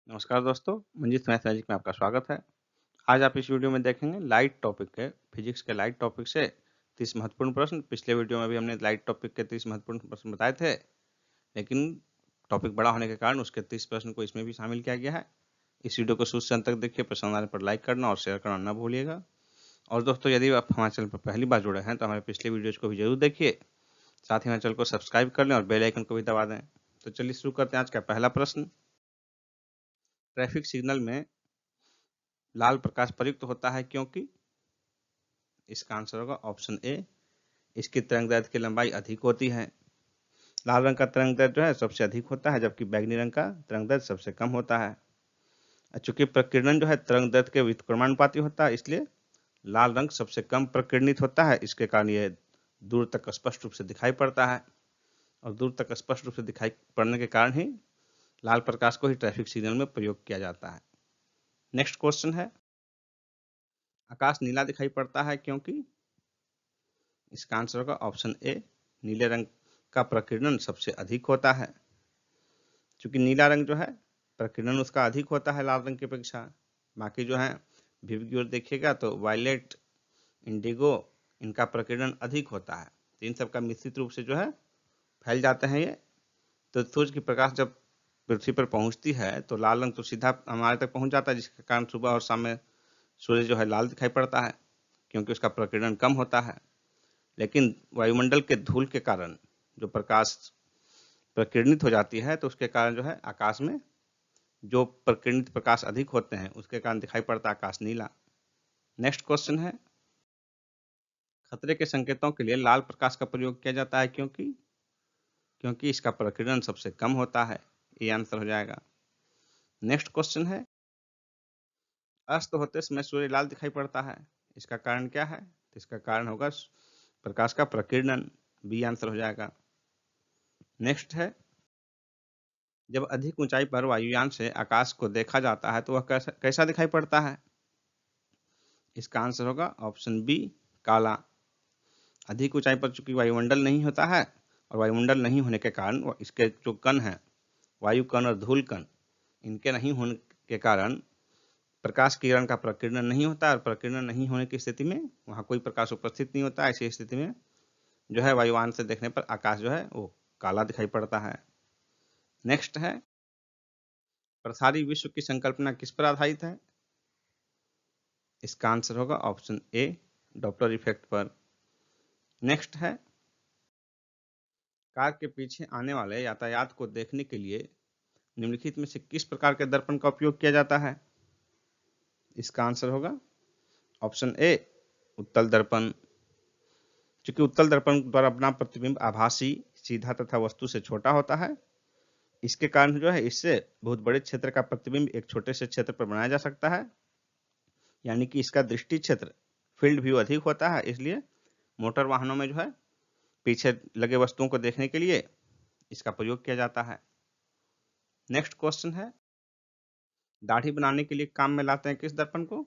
नमस्कार दोस्तों, Manjeet math magic में आपका स्वागत है। आज आप इस वीडियो में देखेंगे लाइट टॉपिक है, फिजिक्स के लाइट टॉपिक से 30 महत्वपूर्ण प्रश्न। पिछले वीडियो में भी हमने लाइट टॉपिक के 30 महत्वपूर्ण प्रश्न बताए थे, लेकिन टॉपिक बड़ा होने के कारण उसके 30 प्रश्न को इसमें भी शामिल किया गया है। इस वीडियो को शुरू से अंत तक देखिए, पसंद आने पर लाइक करना और शेयर करना ना भूलिएगा। और दोस्तों, यदि आप हमारे चैनल पर पहली बार जुड़े हैं तो हमारे पिछले वीडियोज को भी जरूर देखिए, साथ ही हमारे चैनल को सब्सक्राइब कर लें और बेल आइकन को भी दबा दें। तो चलिए शुरू करते हैं आज का पहला प्रश्न। ट्रैफिक सिग्नल में लाल प्रकाश प्रयुक्त होता है क्योंकि इसका आंसर होगा ऑप्शन ए, इसकी तरंगदैर्ध्य की लंबाई अधिक होती है। लाल रंग का तरंगदैर्ध्य जो है सबसे अधिक होता है, जबकि बैंगनी रंग का तरंगदैर्ध्य सबसे कम होता है। चूंकि प्रकीर्णन जो है तरंगदैर्ध्य के व्युत्क्रमानुपाती होता है, इसलिए लाल रंग सबसे कम प्रकीर्णित होता है। इसके कारण यह दूर तक स्पष्ट रूप से दिखाई पड़ता है, और दूर तक स्पष्ट रूप से दिखाई पड़ने के कारण ही लाल प्रकाश को ही ट्रैफिक सिग्नल में प्रयोग किया जाता है। नेक्स्ट क्वेश्चन है, आकाश नीला दिखाई पड़ता है क्योंकि इसका आंसर होगा ऑप्शन ए, नीले रंग का प्रकीर्णन सबसे अधिक होता है। क्योंकि नीला रंग जो है प्रकीर्णन उसका अधिक होता है लाल रंग की अपेक्षा। बाकी जो है विव की ओर देखिएगा तो वायलेट, इंडिगो, इनका प्रकीर्णन अधिक होता है। तो इन सब का मिश्रित रूप से जो है फैल जाते हैं ये। तो सूर्य की प्रकाश जब पृथ्वी पर पहुंचती है तो लाल रंग तो सीधा हमारे तक पहुंच जाता है, जिसके कारण सुबह और शाम में सूर्य जो है लाल दिखाई पड़ता है, क्योंकि उसका प्रकीर्णन कम होता है। लेकिन वायुमंडल के धूल के कारण जो प्रकाश प्रकीर्णित हो जाती है, तो उसके कारण जो है आकाश में जो प्रकीर्णित प्रकाश अधिक होते हैं, उसके कारण दिखाई पड़ता है आकाश नीला। नेक्स्ट क्वेश्चन है, खतरे के संकेतों के लिए लाल प्रकाश का प्रयोग किया जाता है क्योंकि इसका प्रकीर्णन सबसे कम होता है। ये आंसर हो जाएगा। नेक्स्ट क्वेश्चन है, अस्त होते समय सूर्य लाल दिखाई पड़ता है, इसका कारण क्या है? तो इसका कारण होगा प्रकाश का प्रकीर्णन। बी आंसर हो जाएगा। नेक्स्ट है, जब अधिक ऊंचाई पर वायुयान से आकाश को देखा जाता है तो वह कैसा दिखाई पड़ता है? इसका आंसर होगा ऑप्शन बी, काला। अधिक ऊंचाई पर चूंकि वायुमंडल नहीं होता है, और वायुमंडल नहीं होने के कारण इसके जो कण हैं, वायु कण और धूल कण, इनके नहीं होने के कारण प्रकाश किरण का प्रकीर्णन नहीं होता, और प्रकीर्णन नहीं होने की स्थिति में वहां कोई प्रकाश उपस्थित नहीं होता। ऐसी स्थिति में जो है वायुयान से देखने पर आकाश जो है वो काला दिखाई पड़ता है। नेक्स्ट है, प्रसारी विश्व की संकल्पना किस पर आधारित है? इसका आंसर होगा ऑप्शन ए, डॉपलर इफेक्ट पर। नेक्स्ट है, कार के पीछे आने वाले यातायात को देखने के लिए निम्नलिखित में से किस प्रकार के दर्पण का उपयोग किया जाता है? इसका आंसर होगा ऑप्शन ए, उत्तल दर्पण। क्योंकि उत्तल दर्पण द्वारा अपना प्रतिबिंब आभासी, सीधा तथा वस्तु से छोटा होता है। इसके कारण जो है इससे बहुत बड़े क्षेत्र का प्रतिबिंब एक छोटे से क्षेत्र पर बनाया जा सकता है, यानी कि इसका दृष्टि क्षेत्र, फील्ड व्यू अधिक होता है। इसलिए मोटर वाहनों में जो है पीछे लगे वस्तुओं को देखने के लिए इसका प्रयोग किया जाता है। नेक्स्ट क्वेश्चन है, दाढ़ी बनाने के लिए काम में लाते हैं किस दर्पण को?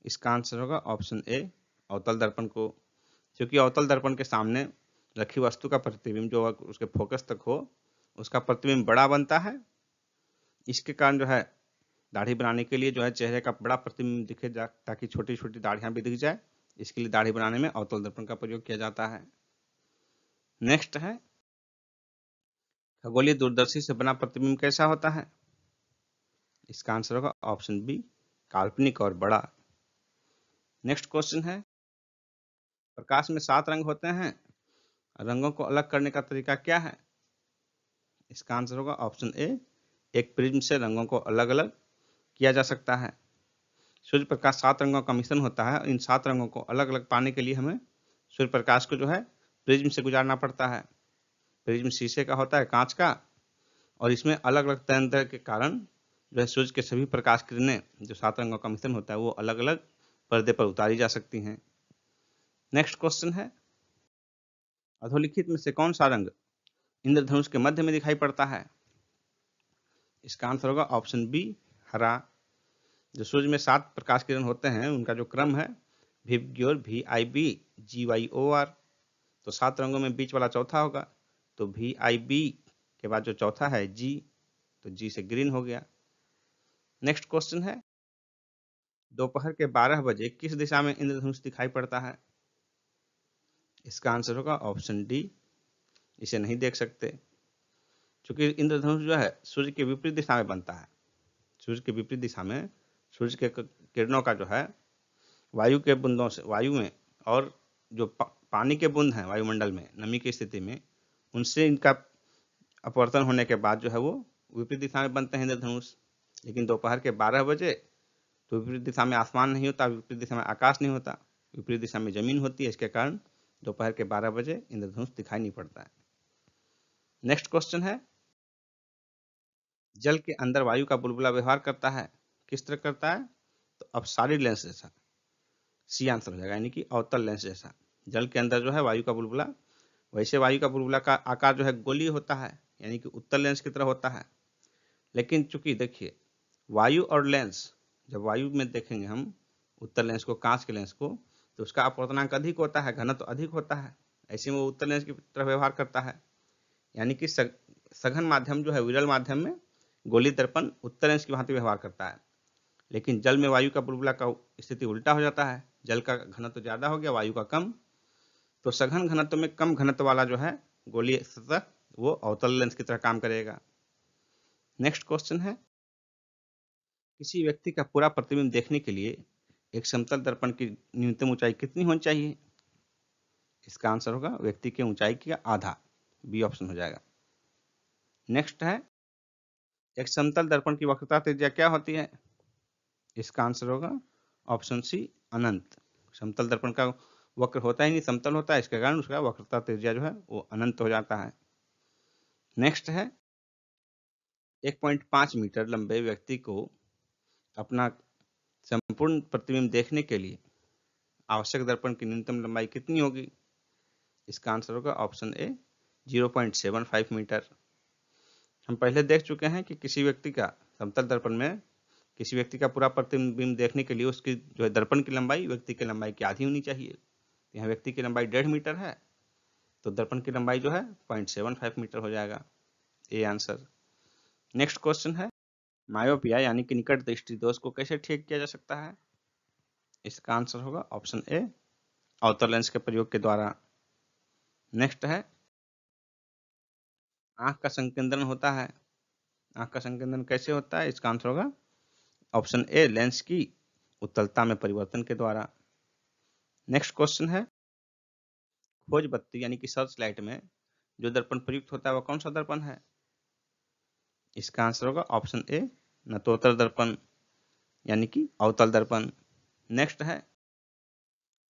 इसका आंसर होगा ऑप्शन ए, अवतल दर्पण को। क्योंकि अवतल दर्पण के सामने रखी वस्तु का प्रतिबिंब जो उसके फोकस तक हो, उसका प्रतिबिंब बड़ा बनता है। इसके कारण जो है दाढ़ी बनाने के लिए जो है चेहरे का बड़ा प्रतिबिंब दिखे ताकि छोटी छोटी दाढ़ियां भी दिख जाए। इसके लिए दाढ़ी बनाने में अवतल दर्पण का प्रयोग किया जाता है। नेक्स्ट है, खगोलीय दूरदर्शी से बना प्रतिबिंब कैसा होता है? इसका आंसर होगा ऑप्शन बी, काल्पनिक और बड़ा। नेक्स्ट क्वेश्चन है, प्रकाश में 7 रंग होते हैं, रंगों को अलग करने का तरीका क्या है? इसका आंसर होगा ऑप्शन ए, एक प्रिज्म से रंगों को अलग अलग किया जा सकता है। सूर्य प्रकाश 7 रंगों का मिश्रण होता है। इन 7 रंगों को अलग अलग पाने के लिए हमें सूर्य प्रकाश को जो है प्रिज्म से गुजारना पड़ता है। प्रिज्म शीशे का होता है, कांच का, और इसमें अलग अलग तरंग के कारण जो है सूर्य के सभी प्रकाश किरणें जो 7 रंगों का मिश्रण होता है वो अलग अलग पर्दे पर उतारी जा सकती हैं। नेक्स्ट क्वेश्चन है, अधोलिखित में से कौन सा रंग इंद्रधनुष के मध्य में दिखाई पड़ता है? इसका आंसर होगा ऑप्शन बी, हरा। जो सूर्य में 7 प्रकाश किरण होते हैं उनका जो क्रम है विबग्योर, VIB, GYOR, तो 7 रंगों में बीच वाला चौथा होगा, तो VIB के बाद जो चौथा है G, तो G से ग्रीन हो गया। नेक्स्ट क्वेश्चन है, दोपहर के 12 बजे किस दिशा में इंद्रधनुष दिखाई पड़ता है? इसका आंसर होगा ऑप्शन डी, इसे नहीं देख सकते, क्योंकि इंद्रधनुष जो है सूर्य के विपरीत दिशा में बनता है। सूर्य के विपरीत दिशा में सूर्य के किरणों का जो है वायु के बूंदों से, वायु में और जो पानी के बूंद हैं वायुमंडल में नमी की स्थिति में, उनसे इनका अपवर्तन होने के बाद जो है वो विपरीत दिशा में बनते हैं इंद्रधनुष। लेकिन दोपहर के 12 बजे तो विपरीत दिशा में आसमान नहीं होता, विपरीत दिशा में आकाश नहीं होता, विपरीत दिशा में जमीन होती है। इसके कारण दोपहर के 12 बजे इंद्रधनुष दिखाई नहीं पड़ता है। नेक्स्ट क्वेश्चन है, जल के अंदर वायु का बुलबुला व्यवहार करता है, किस तरह करता है? तो अपसारी लेंस जैसा, सी आंसर हो जाएगा, यानी कि अवतल लेंस जैसा। जल के अंदर जो है वायु का बुलबुला, वैसे वायु का बुलबुला का आकार जो है गोलीय होता है, यानी कि उत्तल लेंस की तरह होता है। लेकिन चूंकि देखिए वायु और लेंस, जब वायु में देखेंगे हम उत्तल लेंस को, कांच के लेंस को, तो उसका अपवर्तनांक अधिक होता है, घनत्व तो अधिक होता है, ऐसे में वो उत्तल लेंस की तरह व्यवहार करता है। यानी कि सघन माध्यम जो है, विरल माध्यम में गोली दर्पण उत्तल लेंस की भांति व्यवहार करता है। लेकिन जल में वायु का बुलबुला का स्थिति उल्टा हो जाता है, जल का घनत्व ज्यादा हो गया, वायु का कम, तो सघन घनत्व में कम घनत्व वाला जो है गोलीय सतह वो अवतल लेंस की तरह काम करेगा। नेक्स्ट क्वेश्चन है, किसी व्यक्ति का पूरा प्रतिबिंब देखने के लिए एक समतल दर्पण की न्यूनतम ऊंचाई कितनी होनी चाहिए? इसका आंसर होगा व्यक्ति की ऊंचाई का आधा, बी ऑप्शन हो जाएगा। नेक्स्ट है, एक समतल दर्पण की वक्रता त्रिज्या क्या होती है? इसका आंसर होगा ऑप्शन सी, अनंत। समतल दर्पण का वक्र होता ही नहीं, समतल होता है, इसके कारण उसका वक्रता त्रिज्या जो है वो अनंत हो जाता है। नेक्स्ट है, 1.5 मीटर लंबे व्यक्ति को अपना संपूर्ण प्रतिबिंब देखने के लिए आवश्यक दर्पण की न्यूनतम लंबाई कितनी होगी? इसका आंसर होगा ऑप्शन ए, 0.75 मीटर। हम पहले देख चुके हैं कि किसी व्यक्ति का समतल दर्पण में किसी व्यक्ति का पूरा प्रतिबिंब देखने के लिए उसकी जो है दर्पण की लंबाई व्यक्ति की लंबाई की आधी होनी चाहिए। यहाँ व्यक्ति की लंबाई 1.5 मीटर है, तो दर्पण की लंबाई जो है 0.75 मीटर हो जाएगा, ए आंसर। नेक्स्ट क्वेश्चन है, मायोपिया यानी कि निकट दृष्टि दोष को कैसे ठीक किया जा सकता है? इसका आंसर होगा ऑप्शन ए, अवतल लेंस के प्रयोग के द्वारा। नेक्स्ट है, आंख का संकेंद्रण होता है, आंख का संकेंद्रण कैसे होता है? इसका आंसर होगा ऑप्शन ए, लेंस की उत्तलता में परिवर्तन के द्वारा। नेक्स्ट क्वेश्चन है, खोज बत्ती यानी कि सर्च लाइट में जो दर्पण प्रयुक्त होता है वह कौन सा दर्पण है? इसका आंसर होगा ऑप्शन ए, नतोत्तर दर्पण यानी कि अवतल दर्पण। नेक्स्ट है,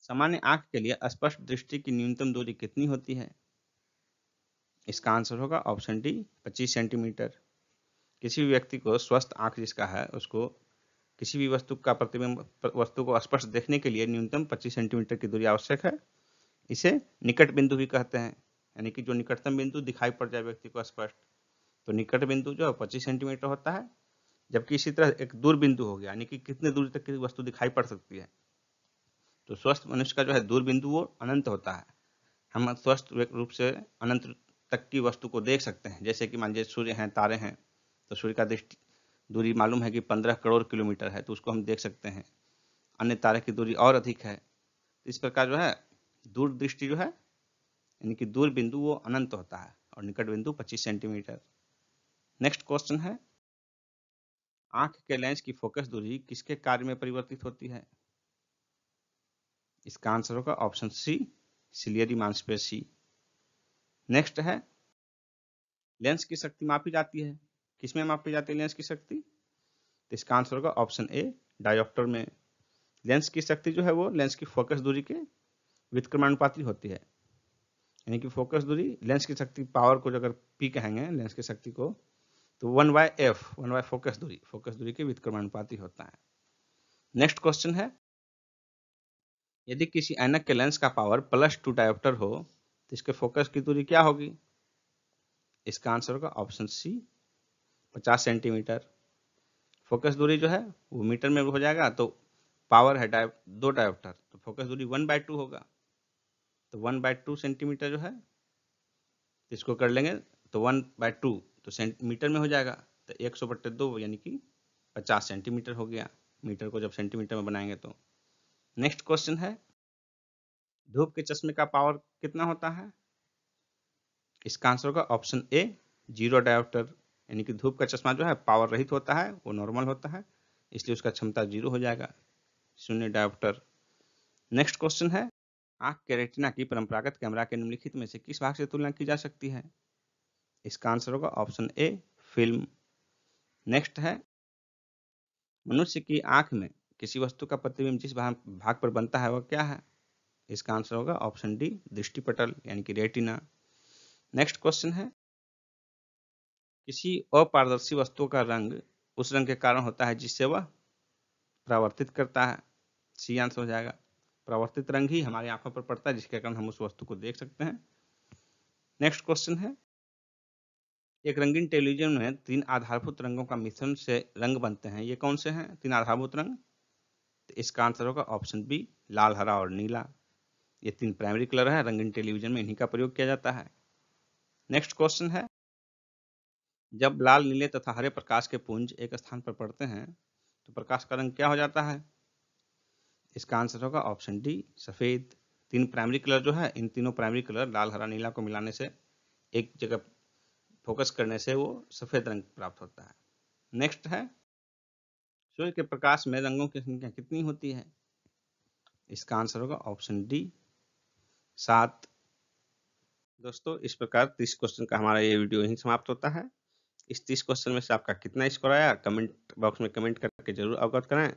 सामान्य आंख के लिए स्पष्ट दृष्टि की न्यूनतम दूरी कितनी होती है? इसका आंसर होगा ऑप्शन डी, 25 सेंटीमीटर। किसी भी व्यक्ति को स्वस्थ आंख जिसका है उसको किसी भी वस्तु का प्रतिबिंब, वस्तु को स्पष्ट देखने के लिए न्यूनतम 25 सेंटीमीटर की दूरी आवश्यक है। इसे निकट बिंदु भी कहते हैं, यानी कि जो निकटतम बिंदु दिखाई पड़ जाए व्यक्ति को स्पष्ट, तो निकट बिंदु जो है 25 सेंटीमीटर होता है। जबकि इसी तरह एक दूर बिंदु हो गया, यानी कि कितने दूरी तक की वस्तु दिखाई पड़ सकती है, तो स्वस्थ मनुष्य का जो है दूर बिंदु वो अनंत होता है। हम स्वस्थ रूप से अनंत तक की वस्तु को देख सकते हैं। जैसे कि मान लीजिए सूर्य हैं, तारे हैं, तो सूर्य का दृष्टि दूरी मालूम है कि 15 करोड़ किलोमीटर है, तो उसको हम देख सकते हैं। अन्य तारे की दूरी और अधिक है। इस प्रकार जो है दूर दृष्टि जो है, यानी कि दूर बिंदु वो अनंत होता है और निकट बिंदु 25 सेंटीमीटर। नेक्स्ट क्वेश्चन है, आंख के लेंस की फोकस दूरी किसके कार्य में परिवर्तित होती है? इसका आंसर होगा ऑप्शन सी, सिलियरी मांसपेशी। नेक्स्ट है, लेंस की शक्ति मापी जाती है, किसमें मापी जाती है लेंस की शक्ति? तो इसका आंसर होगा ऑप्शन ए, डायोप्टर में। लेंस की शक्ति जो है वो लेंस की फोकस दूरी के व्युत्क्रमानुपाती होती है, यानी कि फोकस दूरी लेंस की शक्ति पावर को अगर पी कहेंगे लेंस की शक्ति को, तो 1/f, 1/, फोकस दूरी के व्युत्क्रमानुपाती होता है। नेक्स्ट क्वेश्चन है, यदि किसी ऐनक के लेंस का पावर +2 डायोप्टर हो तो इसके फोकस की दूरी क्या होगी? इसका आंसर होगा ऑप्शन सी, 50 सेंटीमीटर। फोकस दूरी जो है वो मीटर में हो जाएगा, तो पावर है 2 डायोप्टर, तो फोकस दूरी 1/2 होगा, तो 1/2 सेंटीमीटर जो है, इसको कर लेंगे तो 1/2 तो सेंटीमीटर में हो जाएगा, तो 100/2 यानी कि 50 सेंटीमीटर हो गया, मीटर को जब सेंटीमीटर में बनाएंगे तो। नेक्स्ट क्वेश्चन है, धूप के चश्मे का पावर कितना होता है? इसका आंसर होगा ऑप्शन ए 0 डायोप्टर, यानी कि धूप का चश्मा जो है पावर रहित होता है, वो नॉर्मल होता है, इसलिए उसका क्षमता 0 हो जाएगा, 0 डायोप्टर। नेक्स्ट क्वेश्चन है, आंख के रेटिना की परंपरागत कैमरा के निम्नलिखित में से किस भाग से तुलना की जा सकती है? इसका आंसर होगा ऑप्शन ए फिल्म। नेक्स्ट है, मनुष्य की आंख में किसी वस्तु का प्रतिबिंब जिस भाग पर बनता है वह क्या है? इसका आंसर होगा ऑप्शन डी दृष्टिपटल, यानी कि रेटिना। नेक्स्ट क्वेश्चन है, किसी अपारदर्शी वस्तु का रंग उस रंग के कारण होता है जिससे वह परावर्तित करता है। सी आंसर हो जाएगा, परावर्तित रंग ही हमारी आंखों पर पड़ता है जिसके कारण हम उस वस्तु को देख सकते हैं। नेक्स्ट क्वेश्चन है, एक रंगीन टेलीविजन में 3 आधारभूत रंगों का मिश्रण से रंग बनते हैं, ये कौन से हैं 3 आधारभूत रंग? तो इसका आंसर होगा ऑप्शन बी लाल, हरा और नीला। ये 3 प्राइमरी कलर है, रंगीन टेलीविजन में इन्हीं का प्रयोग किया जाता है। नेक्स्ट क्वेश्चन है, जब लाल, नीले तथा हरे प्रकाश के पुंज एक स्थान पर पड़ते हैं तो प्रकाश का रंग क्या हो जाता है? इसका आंसर होगा ऑप्शन डी सफेद। 3 प्राइमरी कलर जो है, इन तीनों प्राइमरी कलर लाल, हरा, नीला को मिलाने से, एक जगह फोकस करने से वो सफेद रंग प्राप्त होता है। नेक्स्ट है, सूर्य के प्रकाश में रंगों की संख्या कितनी होती है? इसका आंसर होगा ऑप्शन डी 7। दोस्तों, इस प्रकार 30 क्वेश्चन का हमारा ये वीडियो यहीं समाप्त होता है। इस 30 क्वेश्चन में से आपका कितना स्कोर आया कमेंट बॉक्स में कमेंट करके जरूर अवगत कराएं।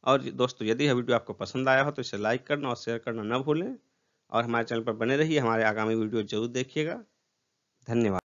और दोस्तों, यदि यह वीडियो आपको पसंद आया हो तो इसे लाइक करना और शेयर करना न भूलें, और हमारे चैनल पर बने रहिए, हमारे आगामी वीडियो जरूर देखिएगा। धन्यवाद।